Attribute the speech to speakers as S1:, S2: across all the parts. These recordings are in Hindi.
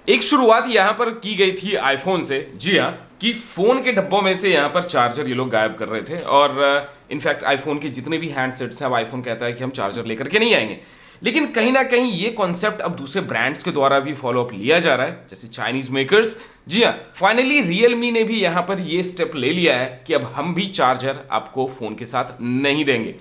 S1: एक शुरुआत यहां पर की गई थी आईफोन से। जी हाँ, कि फोन के डब्बों में से यहां पर चार्जर ये लोग गायब कर रहे थे और इनफैक्ट आईफोन के जितने भी हैंडसेट्स हैं अब आईफोन कहता है कि हम चार्जर लेकर के नहीं आएंगे। लेकिन कहीं ना कहीं ये कॉन्सेप्ट अब दूसरे ब्रांड्स के द्वारा भी फॉलो अप लिया जा रहा है, जैसे चाइनीज मेकर्स। जी हाँ, फाइनली रियलमी ने भी यहां पर ये स्टेप ले लिया है कि अब हम भी चार्जर आपको फोन के साथ नहीं देंगे।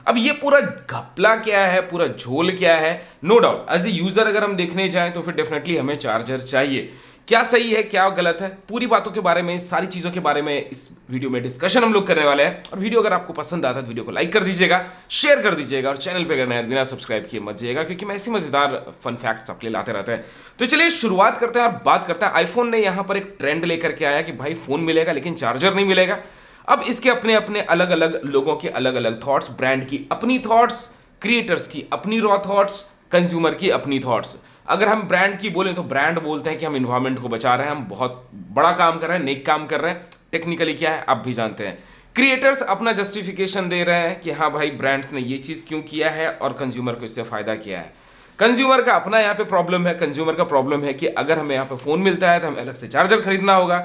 S1: अब ये पूरा घपला क्या है, पूरा झोल क्या है, no doubt as a user अगर हम देखने जाएं तो फिर डेफिनेटली हमें चार्जर चाहिए। क्या सही है, क्या गलत है, पूरी बातों के बारे में, सारी चीजों के बारे में इस वीडियो में डिस्कशन हम लोग करने वाले हैं। और वीडियो अगर आपको पसंद आता है तो वीडियो को लाइक कर दीजिएगा, शेयर कर दीजिएगा और चैनल पे अगर नए बिना सब्सक्राइब किए मत जाइएगा, क्योंकि मैं ऐसी मजेदार फन फैक्ट्स आपके लिए लाते रहते हैं। तो चलिए शुरुआत करते हैं और बात करते हैं। आईफोन ने यहां पर एक ट्रेंड लेकर के आया कि भाई फोन मिलेगा लेकिन चार्जर नहीं मिलेगा। अब इसके अपने अपने अलग अलग लोगों के अलग अलग थॉट्स, ब्रांड की अपनी थॉट्स, क्रिएटर्स की अपनी रॉ थॉट्स, कंज्यूमर की अपनी थॉट्स। अगर हम ब्रांड की बोलें तो ब्रांड बोलते हैं कि हम इन्वायरमेंट को बचा रहे हैं, हम बहुत बड़ा काम कर रहे हैं, नेक काम कर रहे हैं। टेक्निकली क्या है आप भी जानते हैं। क्रिएटर्स अपना जस्टिफिकेशन दे रहे हैं कि हाँ भाई ब्रांड्स ने ये चीज क्यों किया है और कंज्यूमर को इससे फायदा किया है। कंज्यूमर का अपना यहाँ पे प्रॉब्लम है। कंज्यूमर का प्रॉब्लम है कि अगर हमें यहाँ पे फोन मिलता है तो हमें अलग से चार्जर खरीदना होगा।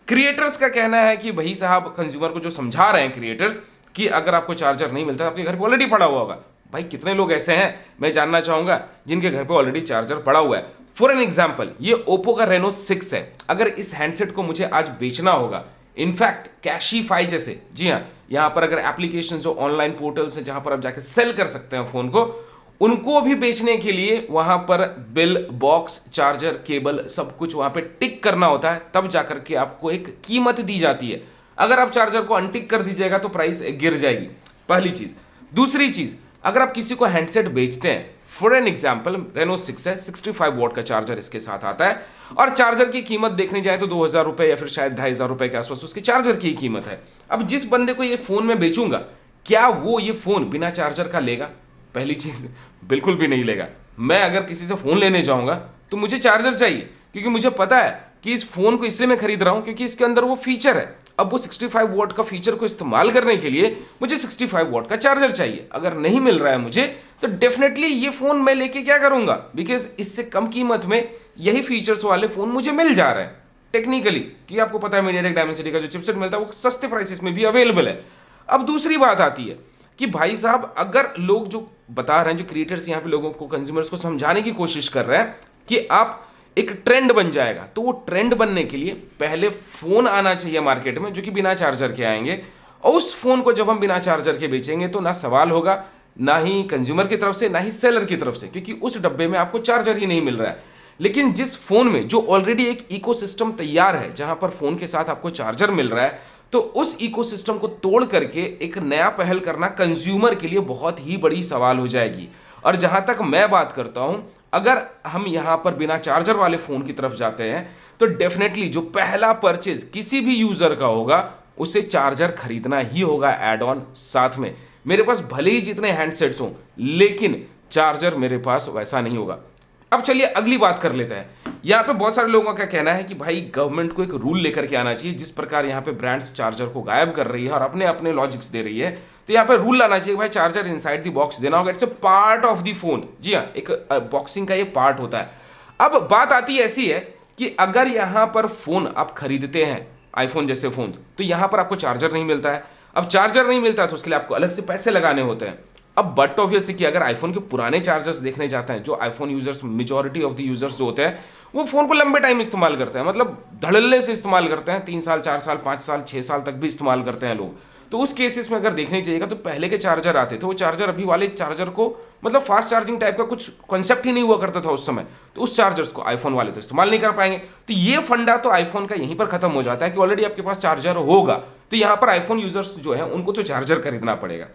S1: क्रिएटर्स का कहना है कि भाई साहब, कंज्यूमर को जो समझा रहे हैं क्रिएटर्स कि अगर आपको चार्जर नहीं मिलता आपके घर पे ऑलरेडी पड़ा हुआ होगा। भाई कितने लोग ऐसे हैं, मैं जानना चाहूंगा, जिनके घर पे ऑलरेडी चार्जर पड़ा हुआ है। फॉर एन एग्जाम्पल, ये ओप्पो का रेनो 6 है। अगर इस हैंडसेट को मुझे आज बेचना होगा, इनफैक्ट कैशीफाई जैसे, जी हाँ, यहां पर अगर एप्लीकेशन जो ऑनलाइन पोर्टल्स हैं जहां पर आप जाके सेल कर सकते हैं फोन को, उनको भी बेचने के लिए वहां पर बिल, बॉक्स, चार्जर, केबल सब कुछ वहां पे टिक करना होता है, तब जाकर के आपको एक कीमत दी जाती है। अगर आप चार्जर को अनटिक कर दीजिएगा तो प्राइस गिर जाएगी, पहली चीज। दूसरी चीज, अगर आप किसी को हैंडसेट बेचते हैं, फॉर एन एग्जाम्पल रेनो 6 है, 65 वॉट का चार्जर इसके साथ आता है और चार्जर की कीमत देखने जाए तो 2000 रुपए या फिर शायद 2500 रुपए के आसपास उसके चार्जर की कीमत है। अब जिस बंदे को ये फोन में बेचूंगा, क्या वो ये फोन बिना चार्जर का लेगा? पहली चीज, बिल्कुल भी नहीं लेगा। मैं अगर किसी से फोन लेने जाऊंगा तो मुझे चार्जर चाहिए, क्योंकि मुझे पता है कि इस फोन को इसलिए मैं खरीद रहा हूं क्योंकि इसके अंदर वो फीचर है। अब वो 65 वॉट का फीचर को इस्तेमाल करने के लिए मुझे 65 वॉट का चार्जर चाहिए। अगर नहीं मिल रहा है मुझे तो डेफिनेटली ये फोन मैं लेके क्या करूंगा, बिकॉज इससे कम कीमत में यही फीचर्स वाले फोन मुझे मिल जा रहे हैं टेक्निकली, कि आपको पता है मीडियाटेक डायमेंसिटी का जो चिपसेट मिलता है वो सस्ते प्राइसेस में भी अवेलेबल है। अब दूसरी बात आती है कि भाई साहब, अगर लोग जो बता रहे हैं, जो क्रिएटर्स यहाँ पे लोगों को, कंज्यूमर्स को समझाने की कोशिश कर रहे हैं कि आप एक ट्रेंड बन जाएगा, तो वो ट्रेंड बनने के लिए पहले फोन आना चाहिए मार्केट में जो कि बिना चार्जर के आएंगे, और उस फोन को जब हम बिना चार्जर के बेचेंगे तो ना सवाल होगा, ना ही कंज्यूमर की तरफ से ना ही सेलर की तरफ से, क्योंकि उस डब्बे में आपको चार्जर ही नहीं मिल रहा है। लेकिन जिस फोन में जो ऑलरेडी एक इकोसिस्टम तैयार है, जहां पर फोन के साथ आपको चार्जर मिल रहा है, तो उस इकोसिस्टम को तोड़ करके एक नया पहल करना कंज्यूमर के लिए बहुत ही बड़ी सवाल हो जाएगी। और जहां तक मैं बात करता हूं, अगर हम यहां पर बिना चार्जर वाले फोन की तरफ जाते हैं तो डेफिनेटली जो पहला परचेज किसी भी यूजर का होगा, उसे चार्जर खरीदना ही होगा एड ऑन साथ में। मेरे पास भले ही जितने हैंडसेट्स हों, लेकिन चार्जर मेरे पास वैसा नहीं होगा। अब चलिए अगली बात कर लेते हैं। यहां पे बहुत सारे लोगों का कहना है कि भाई गवर्नमेंट को एक रूल लेकर के आना चाहिए। जिस प्रकार यहां पे ब्रांड्स चार्जर को गायब कर रही है और अपने अपने लॉजिक्स दे रही है, तो यहां पे रूल लाना चाहिए भाई चार्जर इनसाइड द बॉक्स देना होगा। It's a part of the phone. जी हाँ, एक बॉक्सिंग का ये पार्ट होता है। अब बात आती ऐसी है कि अगर यहां पर फोन आप खरीदते हैं, आईफोन जैसे फोन, तो यहां पर आपको चार्जर नहीं मिलता है। अब चार्जर नहीं मिलता है तो उसके लिए आपको अलग से पैसे लगाने होते हैं। अब बट ऑब्वियस है कि अगर आईफोन के पुराने चार्जर्स देखने जाते हैं, जो iPhone users, majority of the users जो होते हैं, वो फोन को लंबे टाइम इस्तेमाल करते हैं, मतलब धड़ल्ले से इस्तेमाल करते हैं, 3 साल 4 साल 5 साल 6 साल तक भी इस्तेमाल करते हैं लोग। तो उस केसेस में अगर देखने चाहिएगा तो पहले के चार्जर आते थे, वो चार्जर अभी वाले चार्जर को, मतलब फास्ट चार्जिंग टाइप का कुछ कॉन्सेप्ट ही नहीं हुआ करता था उस समय, तो उस चार्जर्स को आईफोन वाले तो इस्तेमाल नहीं कर पाएंगे। तो ये फंडा तो आईफोन का यहीं पर खत्म हो जाता है कि ऑलरेडी आपके पास चार्जर होगा, तो यहां पर आईफोन यूजर्स जो है उनको तो चार्जर खरीदना पड़ेगा।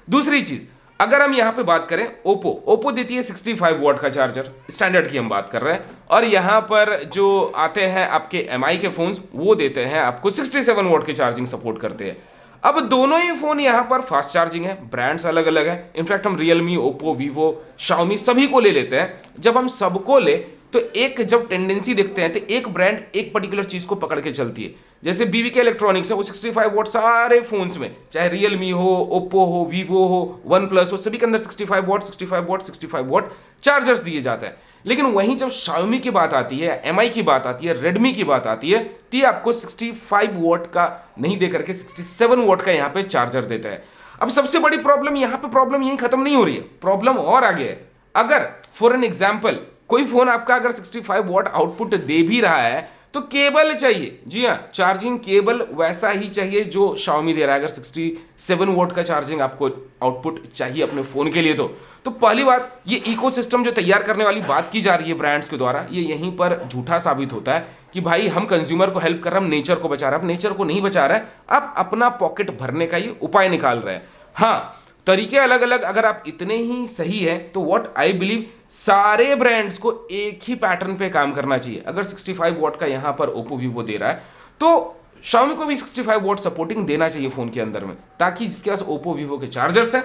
S1: दूसरी चीज, अगर हम यहां पे बात करें, ओप्पो देती है 65 वॉट का चार्जर, स्टैंडर्ड की हम बात कर रहे हैं, और यहां पर जो आते हैं आपके एमआई के फोन्स, वो देते हैं आपको 67 वॉट की चार्जिंग सपोर्ट करते हैं। अब दोनों ही फोन यहां पर फास्ट चार्जिंग है, ब्रांड्स अलग अलग है। इनफैक्ट हम रियलमी, ओप्पो, वीवो, शाओमी सभी को ले लेते हैं। जब हम सबको ले तो एक जब टेंडेंसी देखते हैं तो एक ब्रांड एक पर्टिकुलर चीज को पकड़ के चलती है। जैसे बीवीके इलेक्ट्रॉनिक्स है, वो 65 वॉट सारे फोन्स में, चाहे रियलमी हो, ओप्पो हो, वीवो हो, वन प्लस हो, सभी के अंदर 65 वॉट 65 वॉट 65 वॉट चार्जर्स दिए जाते हैं। लेकिन वहीं जब Xiaomi की बात आती है, MI की बात आती है, Redmi की बात आती है, तो ये आपको 65 वॉट का नहीं दे करके 67 वॉट का यहाँ पे चार्जर देता है। अब सबसे बड़ी प्रॉब्लम यहाँ पे, प्रॉब्लम यहीं खत्म नहीं हो रही है, प्रॉब्लम और आगे है। अगर फॉर एन एग्जाम्पल कोई फोन आपका अगर 65 वॉट आउटपुट दे भी रहा है तो केबल चाहिए। जी हाँ, चार्जिंग केबल वैसा ही चाहिए जो Xiaomi दे रहा है। अगर 67 वोल्ट का चार्जिंग आपको आउटपुट चाहिए अपने फोन के लिए तो पहली बात, ये इकोसिस्टम जो तैयार करने वाली बात की जा रही है ब्रांड्स के द्वारा, ये यहीं पर झूठा साबित होता है कि भाई हम कंज्यूमर को हेल्प कर रहे हैं, हम नेचर को बचा रहे हैं। आप नेचर को नहीं बचा रहे हैं, आप अपना पॉकेट भरने का ये उपाय निकाल रहे हैं। हाँ, तरीके अलग अलग, अगर आप इतने ही सही है तो व्हाट आई बिलीव सारे ब्रांड्स को एक ही पैटर्न पे काम करना चाहिए। अगर 65 वॉट का यहां पर ओप्पो वीवो दे रहा है तो Xiaomi को भी 65 वॉट सपोर्टिंग देना चाहिए फोन के अंदर में, ताकि जिसके पास ओप्पो वीवो के चार्जर्स हैं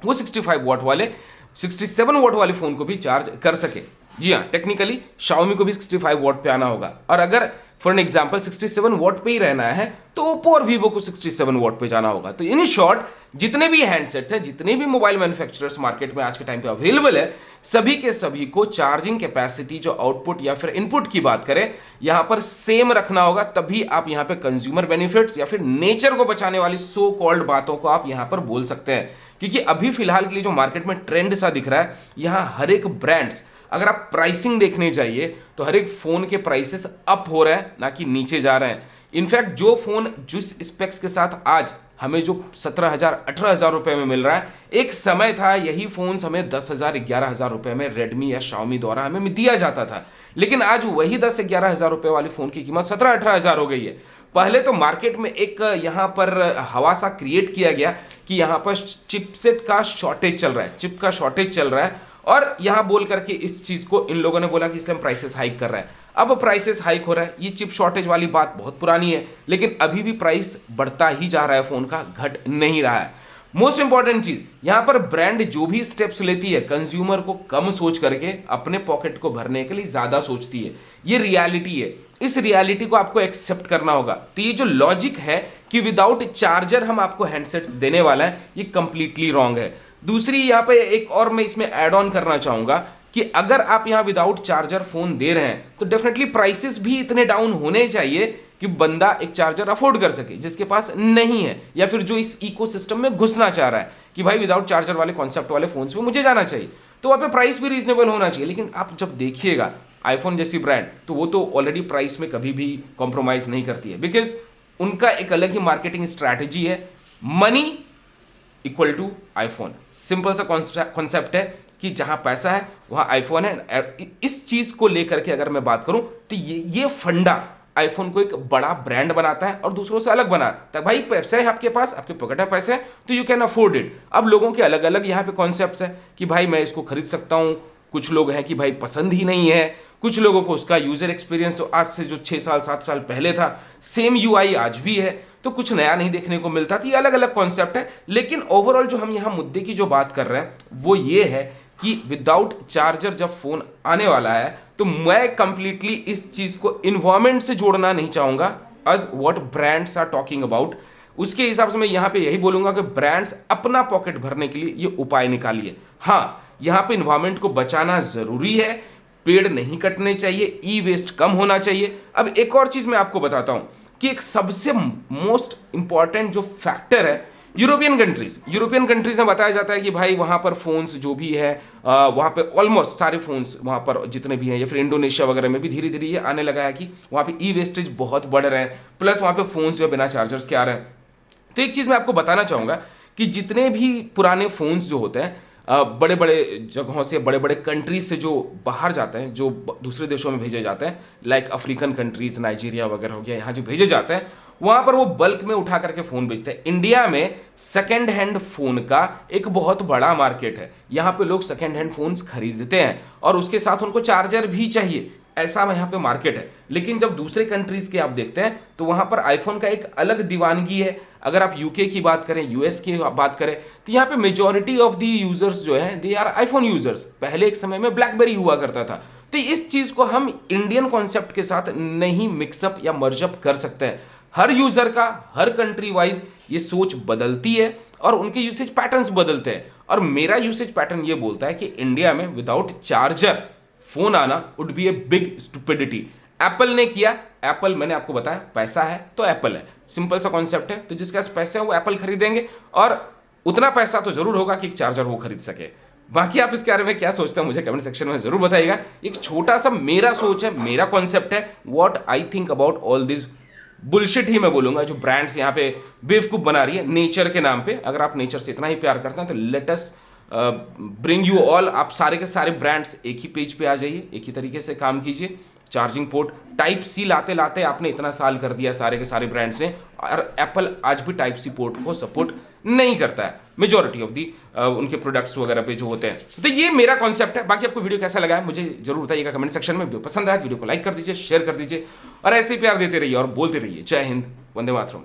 S1: वो 65 वॉट वाले 67 वॉट वाले फोन को भी चार्ज कर सके। जी हाँ, टेक्निकली Xiaomi को भी 65 वॉट पे आना होगा, और अगर फॉर एन एग्जाम्पल 67 वॉट पे ही रहना है तो ओप्पो और वीवो को 67 वॉट पे जाना होगा। तो इन शॉर्ट, जितने भी हैंडसेट्स हैं, जितने भी मोबाइल मैन्युफैक्चरर्स मार्केट में आज के टाइम पे अवेलेबल है, सभी के सभी को चार्जिंग कैपेसिटी जो आउटपुट या फिर इनपुट की बात करें यहां पर सेम रखना होगा, तभी आप यहां पे कंज्यूमर बेनिफिट्स या फिर नेचर को बचाने वाली सो कॉल्ड बातों को आप यहां पर बोल सकते हैं। क्योंकि अभी फिलहाल के लिए जो मार्केट में ट्रेंड सा दिख रहा है, यहां हर एक ब्रांड्स, अगर आप प्राइसिंग देखने जाइए तो हर एक फोन के प्राइसेस अप हो रहे हैं, ना कि नीचे जा रहे हैं। इनफैक्ट जो फोन जिस स्पेक्स के साथ आज हमें जो 17,000 18,000 रुपए में मिल रहा है, एक समय था यही फोन हमें 10,000 11,000 रुपए में रेडमी या Xiaomi द्वारा हमें दिया जाता था। लेकिन आज वही 10-11,000 रुपए वाली फोन की कीमत 17-18,000 हो गई है। पहले तो मार्केट में एक यहां पर हवा सा क्रिएट किया गया कि यहां पर चिपसेट का शॉर्टेज चल रहा है, चिप का शॉर्टेज चल रहा है, और यहां बोल करके इस चीज को इन लोगों ने बोला कि इसलिए हम प्राइसेस हाइक कर रहे हैं। अब प्राइसेस हाइक हो रहा है, ये चिप शॉर्टेज वाली बात बहुत पुरानी है, लेकिन अभी भी प्राइस बढ़ता ही जा रहा है फोन का, घट नहीं रहा है। मोस्ट इंपॉर्टेंट चीज यहां पर, ब्रांड जो भी स्टेप्स लेती है कंज्यूमर को कम सोच करके अपने पॉकेट को भरने के लिए ज्यादा सोचती है। ये रियलिटी है, इस रियलिटी को आपको एक्सेप्ट करना होगा। तो ये जो लॉजिक है कि विदाउट चार्जर हम आपको हैंडसेट्स देने वाला है, ये कंप्लीटली रॉन्ग है। दूसरी यहां पे एक और मैं इसमें ऐड ऑन करना चाहूंगा कि अगर आप यहां विदाउट चार्जर फोन दे रहे हैं तो डेफिनेटली प्राइसेस भी इतने डाउन होने चाहिए कि बंदा एक चार्जर अफोर्ड कर सके, जिसके पास नहीं है, या फिर जो इस इकोसिस्टम में घुसना चाह रहा है कि भाई विदाउट चार्जर वाले कॉन्सेप्ट वाले फोन्स पे मुझे जाना चाहिए, तो वहां पे प्राइस भी रीजनेबल होना चाहिए। लेकिन आप जब देखिएगा आईफोन जैसी ब्रांड, तो वो तो ऑलरेडी प्राइस में कभी भी कॉम्प्रोमाइज नहीं करती है, बिकॉज उनका एक अलग ही मार्केटिंग स्ट्रैटेजी है। Money equal to iPhone, simple सा कॉन्सेप्ट है कि जहां पैसा है वहां आईफोन है। इस चीज को लेकर के अगर मैं बात करूं तो ये फंडा आईफोन को एक बड़ा ब्रांड बनाता है और दूसरों से अलग बनाता है। भाई पैसा है आपके पास, आपके पॉकेट में पैसे हैं तो यू कैन अफोर्ड इट। अब लोगों के अलग अलग यहाँ पे कॉन्सेप्ट्स है कि भाई मैं इसको खरीद सकता हूँ, कुछ लोग हैं कि भाई पसंद ही नहीं है, कुछ लोगों को उसका यूजर एक्सपीरियंस तो आज से जो 6 साल 7 साल पहले था सेम यूआई आज भी है, तो कुछ नया नहीं देखने को मिलता। तो ये अलग अलग कॉन्सेप्ट है, लेकिन ओवरऑल जो हम यहाँ मुद्दे की जो बात कर रहे हैं वो ये है कि विदाउट चार्जर जब फोन आने वाला है तो मैं कंप्लीटली इस चीज को इन्वायरमेंट से जोड़ना नहीं चाहूंगा as what brands are talking about. उसके हिसाब से मैं यहाँ पे यही बोलूंगा कि ब्रांड्स अपना पॉकेट भरने के लिए ये उपाय निकालिए। हाँ, यहाँ पे इन्वायरमेंट को बचाना जरूरी है, पेड़ नहीं कटने चाहिए, ई वेस्ट कम होना चाहिए। अब एक और चीज मैं आपको बताता हूं कि एक सबसे मोस्ट इंपॉर्टेंट जो फैक्टर है, यूरोपियन कंट्रीज में बताया जाता है कि भाई वहां पर फोन्स जो भी है वहां पे ऑलमोस्ट सारे फोन्स वहां पर जितने भी हैं, या फिर इंडोनेशिया वगैरह में भी धीरे धीरे ये आने लगा है कि वहां पे ई वेस्टेज बहुत बढ़ रहे हैं, प्लस वहां पे फोन्स जो बिना चार्जर्स के आ रहे हैं। तो एक चीज मैं आपको बताना चाहूंगा कि जितने भी पुराने फोन्स जो होते हैं बड़े बड़े जगहों से, बड़े बड़े कंट्रीज से जो बाहर जाते हैं, जो दूसरे देशों में भेजे जाते हैं, लाइक अफ्रीकन कंट्रीज, नाइजीरिया वगैरह हो गया, यहाँ जो भेजे जाते हैं वहां पर वो बल्क में उठा करके फोन बेचते हैं। इंडिया में सेकेंड हैंड फोन का एक बहुत बड़ा मार्केट है, यहाँ पे लोग सेकेंड हैंड फोन्स खरीदते हैं और उसके साथ उनको चार्जर भी चाहिए, ऐसा यहाँ पे मार्केट है। लेकिन जब दूसरे कंट्रीज के आप देखते हैं तो वहां पर आईफोन का एक अलग दीवानगी है। अगर आप यूके की बात करें, यूएस की बात करें, तो यहाँ पे मेजॉरिटी ऑफ दी यूजर्स जो है दे आर आईफोन यूजर्स। पहले एक समय में ब्लैकबेरी हुआ करता था। तो इस चीज को हम इंडियन कॉन्सेप्ट के साथ नहीं मिक्सअप या मर्जअप कर सकते हैं। हर यूजर का हर कंट्री वाइज ये सोच बदलती है और उनके यूसेज पैटर्न्स बदलते हैं। और मेरा यूसेज पैटर्न ये बोलता है कि इंडिया में विदाउट चार्जर फोन आना would be a big stupidity. Apple ने किया, एप्पल मैंने आपको बताया पैसा है तो एप्पल है, सिंपल सा कॉन्सेप्ट है। तो जिसके पास पैसे है वो एप्पल खरीदेंगे और उतना पैसा तो जरूर होगा कि एक चार्जर वो खरीद सके। बाकी आप इसके बारे में क्या सोचते हैं मुझे कमेंट सेक्शन में जरूर बताइएगा। एक छोटा सा मेरा सोच है, मेरा कॉन्सेप्ट है, what I think about all this bullshit ही मैं बोलूंगा जो ब्रांड्स यहाँ पे बेवकूफ बना रही है नेचर के नाम पे। अगर आप नेचर से इतना ही प्यार करते हैं तो let us bring you all, आप सारे के सारे ब्रांड्स एक ही पेज पे आ जाइए, एक ही तरीके से काम कीजिए। चार्जिंग पोर्ट टाइप सी लाते लाते आपने इतना साल कर दिया सारे के सारे ब्रांड्स ने, और एप्पल आज भी टाइप सी पोर्ट को सपोर्ट नहीं करता है मेजॉरिटी ऑफ दी उनके प्रोडक्ट्स वगैरह पे जो होते हैं। तो ये मेरा कॉन्सेप्ट है। बाकी आपको वीडियो कैसा लगा है मुझे जरूर बताइएगा कमेंट सेक्शन में। वीडियो पसंद आया वीडियो को लाइक कर दीजिए, शेयर कर दीजिए और ऐसे ही प्यार देते रहिए और बोलते रहिए जय हिंद, वंदे मातरम।